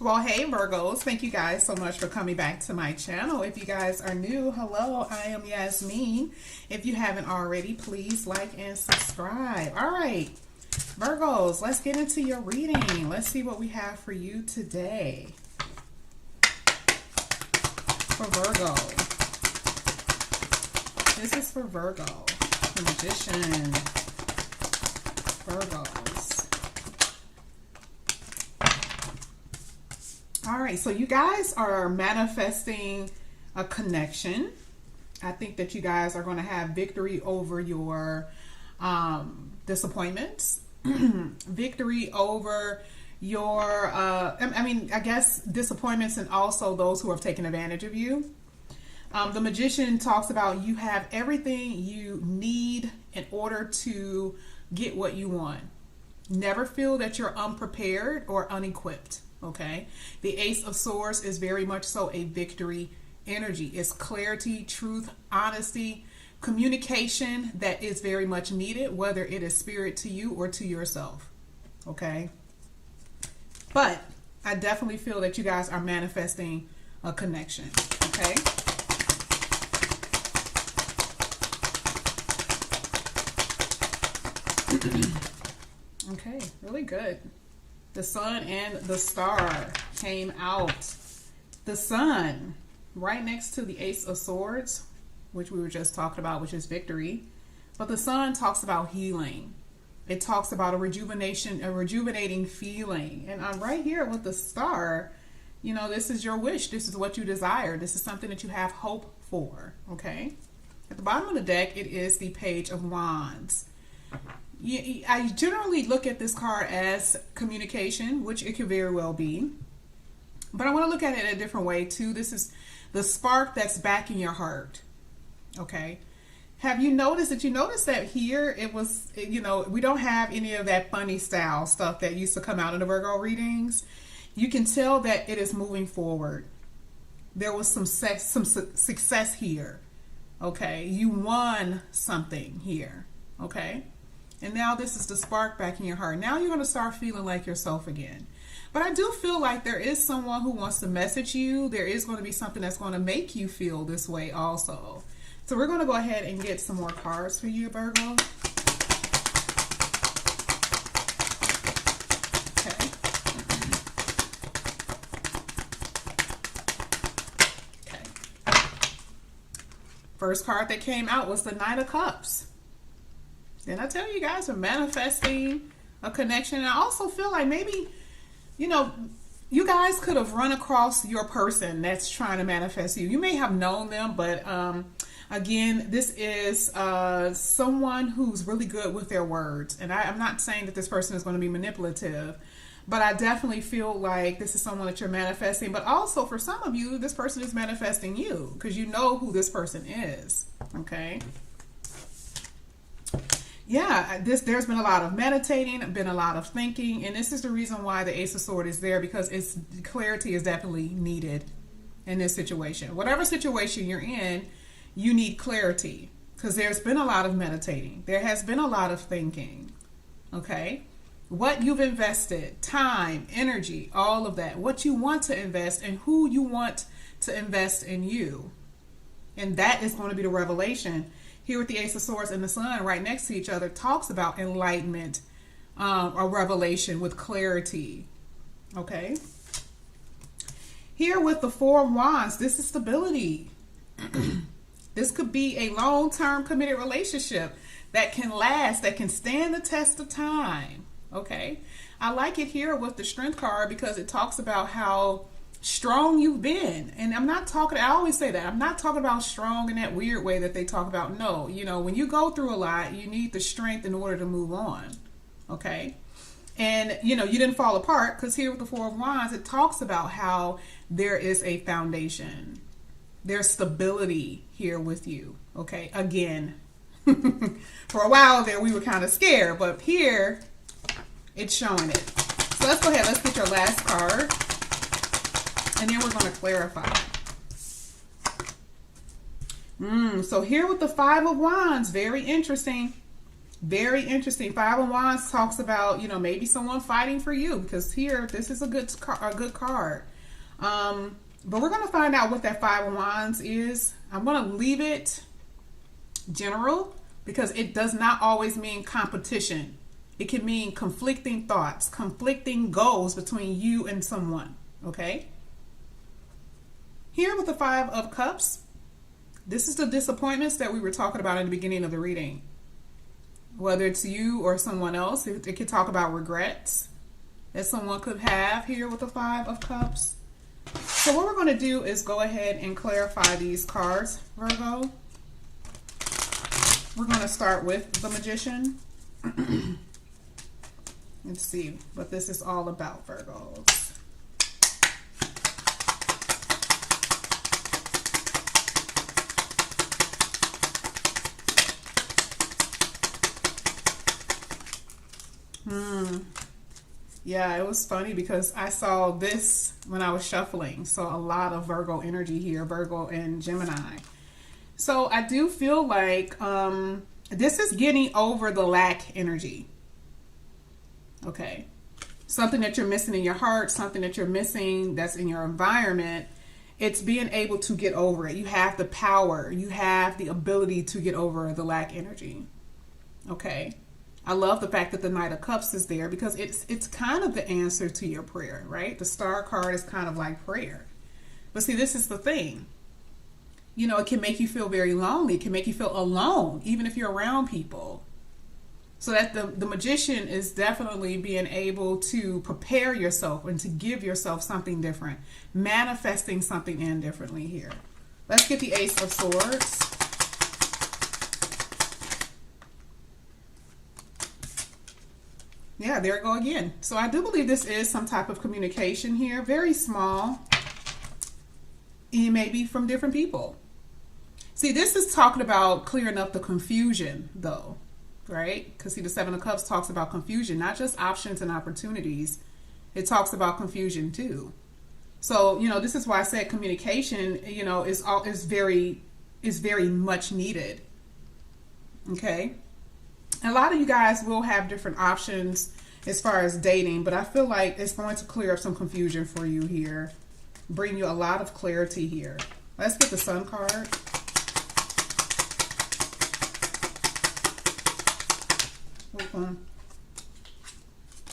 Well, hey Virgos, thank you guys so much for coming back to my channel. If you guys are new, hello, I am Yasmin. If you haven't already, please like and subscribe. All right, Virgos, let's get into your reading. Let's see what we have for you today. For Virgo. This is for Virgo, the Magician. Virgos. All right, so you guys are manifesting a connection. I think that you guys are going to have victory over your disappointments, victory over your, I guess disappointments, and also those who have taken advantage of you. The Magician talks about you have everything you need in order to get what you want. Never feel that you're unprepared or unequipped. Okay, the Ace of Swords is very much so a victory energy. It's clarity, truth, honesty, communication that is very much needed, whether it is spirit to you or to yourself. Okay, but I definitely feel that you guys are manifesting a connection. Okay. Okay, really good. The Sun and the Star came out. The Sun right next to the Ace of Swords, which we were just talking about, which is victory. But the Sun talks about healing. It talks about a rejuvenating feeling. And I'm right here with the Star. You know, this is your wish. This is what you desire. This is something that you have hope for. Okay. At the bottom of the deck, it is the Page of Wands. I generally look at this card as communication, which it could very well be. But I want to look at it in a different way too. This is the spark that's back in your heart. Okay. Have you noticed that here it was, you know, we don't have any of that funny style stuff that used to come out in the Virgo readings. You can tell that it is moving forward. There was some success here. Okay. You won something here. Okay. And now this is the spark back in your heart. Now you're going to start feeling like yourself again. But I do feel like there is someone who wants to message you. There is going to be something that's going to make you feel this way also. So we're going to go ahead and get some more cards for you, Virgo. Okay. Okay. First card that came out was the Knight of Cups. And I tell you guys are manifesting a connection. And I also feel like maybe, you know, you guys could have run across your person that's trying to manifest you. You may have known them, but again, this is someone who's really good with their words. And I'm not saying that this person is going to be manipulative, but I definitely feel like this is someone that you're manifesting. But also for some of you, this person is manifesting you because you know who this person is. Okay. Yeah, there's been a lot of meditating, been a lot of thinking, and this is the reason why the Ace of Swords is there, because clarity is definitely needed in this situation. Whatever situation you're in, you need clarity because there's been a lot of meditating. There has been a lot of thinking, okay? What you've invested, time, energy, all of that, what you want to invest and who you want to invest in you. And that is going to be the revelation. Here with the Ace of Swords and the Sun right next to each other talks about enlightenment, or revelation with clarity. Okay. Here with the Four of Wands, this is stability. This could be a long-term committed relationship that can last, that can stand the test of time. Okay. I like it here with the Strength card because it talks about how strong you've been. And I'm not talking, I always say that, I'm not talking about strong in that weird way that they talk about. No, you know, when you go through a lot, you need the strength in order to move on. Okay. And, you know, you didn't fall apart because here with the Four of Wands, it talks about how there is a foundation. There's stability here with you. Okay. Again, for a while there, we were kind of scared, but here it's showing it. So let's go ahead. Let's get your last card. And then we're going to clarify. So here with the Five of Wands, very interesting. Very interesting. Five of Wands talks about, you know, maybe someone fighting for you, because here, this is a good card. But we're going to find out what that Five of Wands is. I'm going to leave it general because it does not always mean competition. It can mean conflicting thoughts, conflicting goals between you and someone. Okay? Here with the Five of Cups, this is the disappointments that we were talking about in the beginning of the reading. Whether it's you or someone else, it could talk about regrets that someone could have here with the Five of Cups. So what we're going to do is go ahead and clarify these cards, Virgo. We're going to start with the Magician. Let's see what this is all about, Virgos. Yeah, it was funny because I saw this when I was shuffling. So a lot of Virgo energy here, Virgo and Gemini. So I do feel like this is getting over the lack energy. Okay. Something that you're missing in your heart, something that you're missing that's in your environment. It's being able to get over it. You have the power. You have the ability to get over the lack energy. Okay. I love the fact that the Knight of Cups is there because it's kind of the answer to your prayer, right? The Star card is kind of like prayer. But see, this is the thing. You know, it can make you feel very lonely. It can make you feel alone, even if you're around people. So that the Magician is definitely being able to prepare yourself and to give yourself something different, manifesting something in differently here. Let's get the Ace of Swords. Yeah, there we go again. So I do believe this is some type of communication here. Very small. It may be from different people. See, this is talking about clearing up the confusion, though, right? Because see, the Seven of Cups talks about confusion, not just options and opportunities. It talks about confusion, too. So, you know, this is why I said communication, you know, is very much needed. Okay? A lot of you guys will have different options as far as dating, but I feel like it's going to clear up some confusion for you here. Bring you a lot of clarity here. Let's get the Sun card.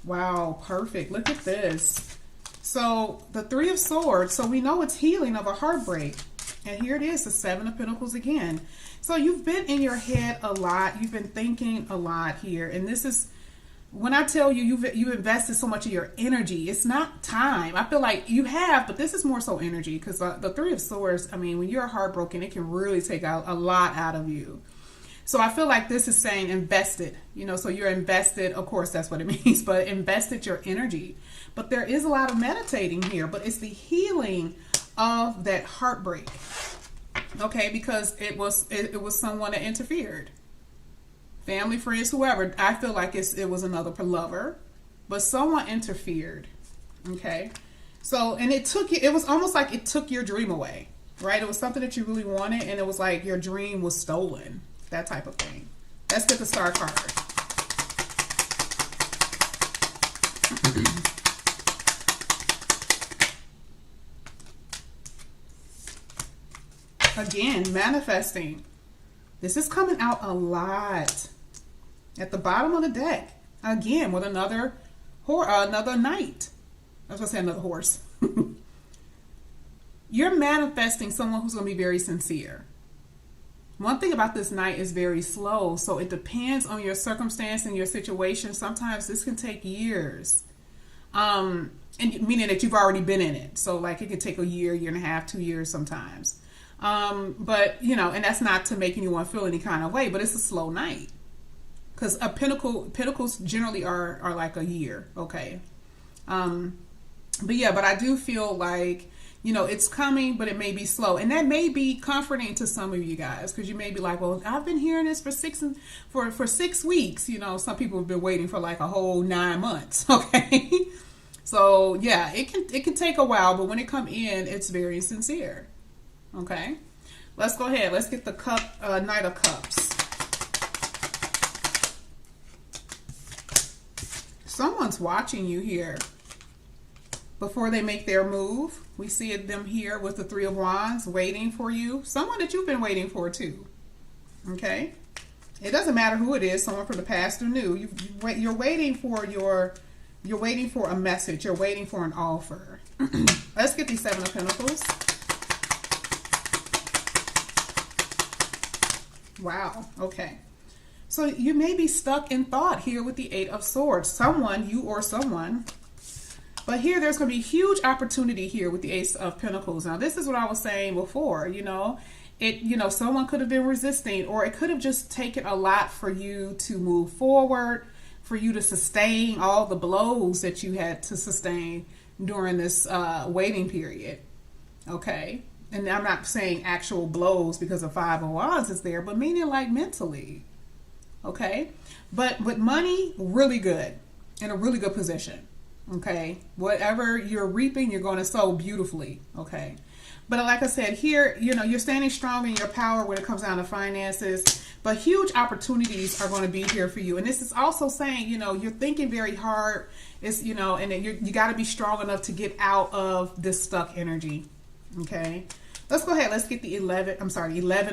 Wow, perfect. Look at this. So the Three of Swords. So we know it's healing of a heartbreak. And here it is, the Seven of Pentacles again. So you've been in your head a lot. You've been thinking a lot here. And this is, when I tell you, you've invested so much of your energy. It's not time. I feel like you have, but this is more so energy. Because the Three of Swords, I mean, when you're heartbroken, it can really take out a lot out of you. So I feel like this is saying invested. You know, so you're invested. Of course, that's what it means. But invested your energy. But there is a lot of meditating here. But it's the healing of that heartbreak. Okay, because it was someone that interfered. Family, friends, whoever. I feel like it was another lover, but someone interfered. Okay, so and it was almost like it took your dream away, right? It was something that you really wanted, and it was like your dream was stolen. That type of thing. Let's get the Star card. Again, manifesting. This is coming out a lot. At the bottom of the deck. Again, with another knight. I was going to say another horse. You're manifesting someone who's going to be very sincere. One thing about this knight is very slow. So it depends on your circumstance and your situation. Sometimes this can take years. And meaning that you've already been in it. So like it could take a year, year and a half, 2 years sometimes. But, you know, and that's not to make anyone feel any kind of way, but it's a slow night. Because pentacles generally are like a year, okay? But yeah, but I do feel like, you know, it's coming, but it may be slow. And that may be comforting to some of you guys, because you may be like, well, I've been hearing this for 6 weeks. You know, some people have been waiting for like a whole 9 months, okay? So yeah, it can take a while, but when it come in, it's very sincere. Okay, let's go ahead. Let's get the Knight of Cups. Someone's watching you here before they make their move. We see them here with the Three of Wands waiting for you. Someone that you've been waiting for too. Okay? It doesn't matter who it is, someone from the past or new. You're waiting for you're waiting for a message. You're waiting for an offer. Let's get the Seven of Pentacles. Wow. Okay. So you may be stuck in thought here with the Eight of Swords. Someone, you or someone. But here there's going to be huge opportunity here with the Ace of Pentacles. Now this is what I was saying before, someone could have been resisting, or it could have just taken a lot for you to move forward, for you to sustain all the blows that you had to sustain during this waiting period. Okay. And I'm not saying actual blows because the Five of Wands is there, but meaning like mentally. Okay. But with money, really good, in a really good position. Okay. Whatever you're reaping, you're going to sow beautifully. Okay. But like I said, here, you're standing strong in your power when it comes down to finances, but huge opportunities are going to be here for you. And this is also saying, you're thinking very hard. It's, and you got to be strong enough to get out of this stuck energy. Okay. Let's go ahead. Let's get the 11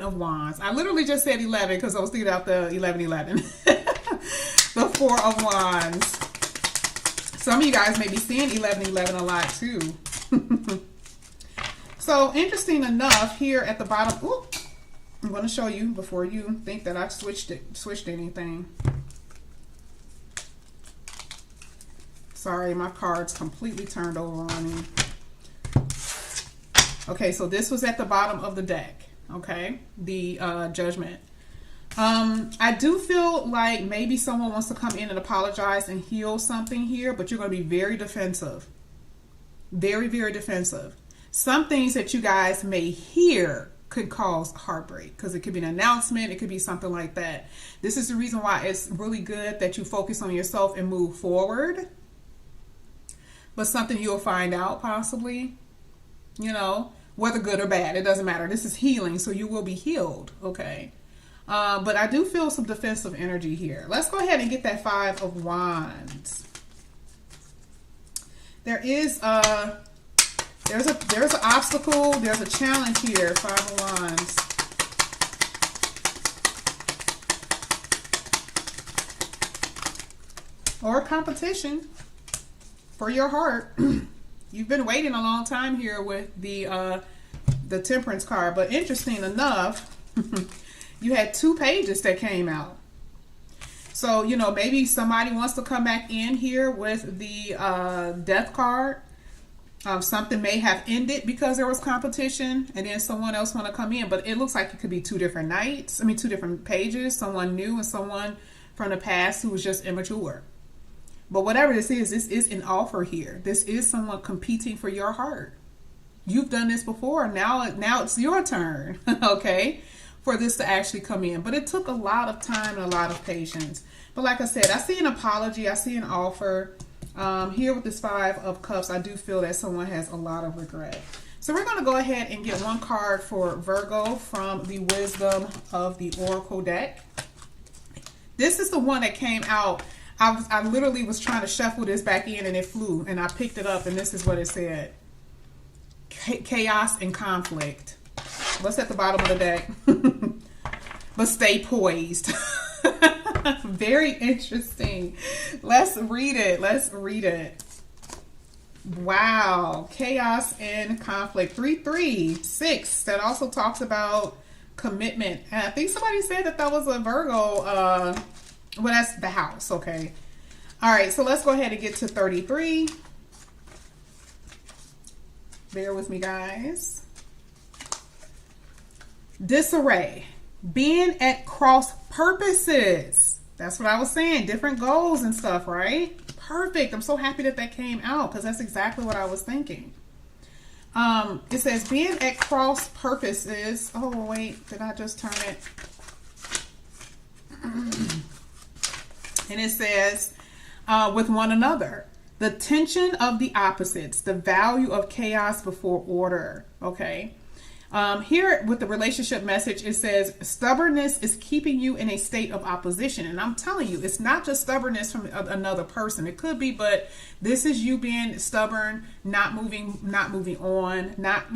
of Wands. I literally just said 11 because I was thinking about the 11. The Four of Wands. Some of you guys may be seeing 11 a lot too. So interesting enough, here at the bottom, I'm going to show you before you think that I switched anything. Sorry, my card's completely turned over on me. Okay, so this was at the bottom of the deck. Okay, the Judgment. I do feel like maybe someone wants to come in and apologize and heal something here, but you're going to be very defensive. Very, very defensive. Some things that you guys may hear could cause heartbreak because it could be an announcement. It could be something like that. This is the reason why it's really good that you focus on yourself and move forward. But something you'll find out possibly, whether good or bad, it doesn't matter. This is healing, so you will be healed. Okay. But I do feel some defensive energy here. Let's go ahead and get that Five of Wands. There's an obstacle. There's a challenge here. Five of Wands. Or competition for your heart. You've been waiting a long time here with the Temperance card. But interesting enough, you had two pages that came out. So, maybe somebody wants to come back in here with the Death card. Something may have ended because there was competition, and then someone else want to come in. But it looks like it could be two different nights. Two different pages. Someone new and someone from the past who was just immature. But whatever this is an offer here. This is someone competing for your heart. You've done this before. Now it's your turn, okay, for this to actually come in. But it took a lot of time and a lot of patience. But like I said, I see an apology. I see an offer. Here with this Five of Cups, I do feel that someone has a lot of regret. So we're going to go ahead and get one card for Virgo from the Wisdom of the Oracle deck. This is the one that came out. I literally was trying to shuffle this back in and it flew, and I picked it up and this is what it said. Chaos and conflict. What's at the bottom of the deck? But stay poised. Very interesting. Let's read it. Wow. Chaos and conflict. 336. That also talks about commitment. And I think somebody said that was a Virgo. Well, that's the house. Okay. All right. So let's go ahead and get to 33. Bear with me, guys. Disarray. Being at cross purposes. That's what I was saying. Different goals and stuff, right? Perfect. I'm so happy that came out because that's exactly what I was thinking. It says being at cross purposes. Oh, wait. Did I just turn it? And it says, with one another, the tension of the opposites, the value of chaos before order. Okay. Here with the relationship message, it says stubbornness is keeping you in a state of opposition. And I'm telling you, it's not just stubbornness from another person. It could be, but this is you being stubborn, not moving on, not,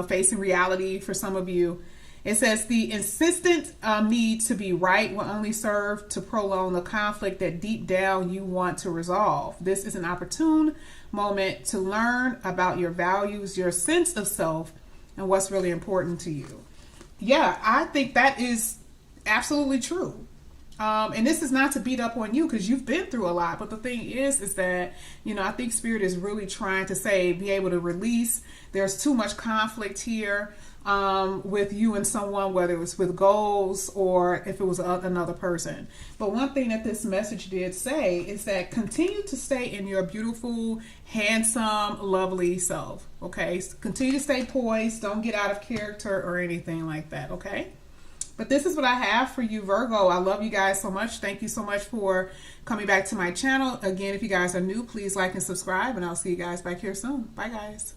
facing reality for some of you. It says the insistent need to be right will only serve to prolong the conflict that deep down you want to resolve. This is an opportune moment to learn about your values, your sense of self, and what's really important to you. Yeah, I think that is absolutely true. And this is not to beat up on you because you've been through a lot. But the thing is that, I think Spirit is really trying to say, be able to release. There's too much conflict here with you and someone, whether it was with goals or if it was another person. But one thing that this message did say is that continue to stay in your beautiful, handsome, lovely self. Okay, so continue to stay poised. Don't get out of character or anything like that. Okay. But this is what I have for you, Virgo. I love you guys so much. Thank you so much for coming back to my channel. Again, if you guys are new, please like and subscribe, and I'll see you guys back here soon. Bye, guys.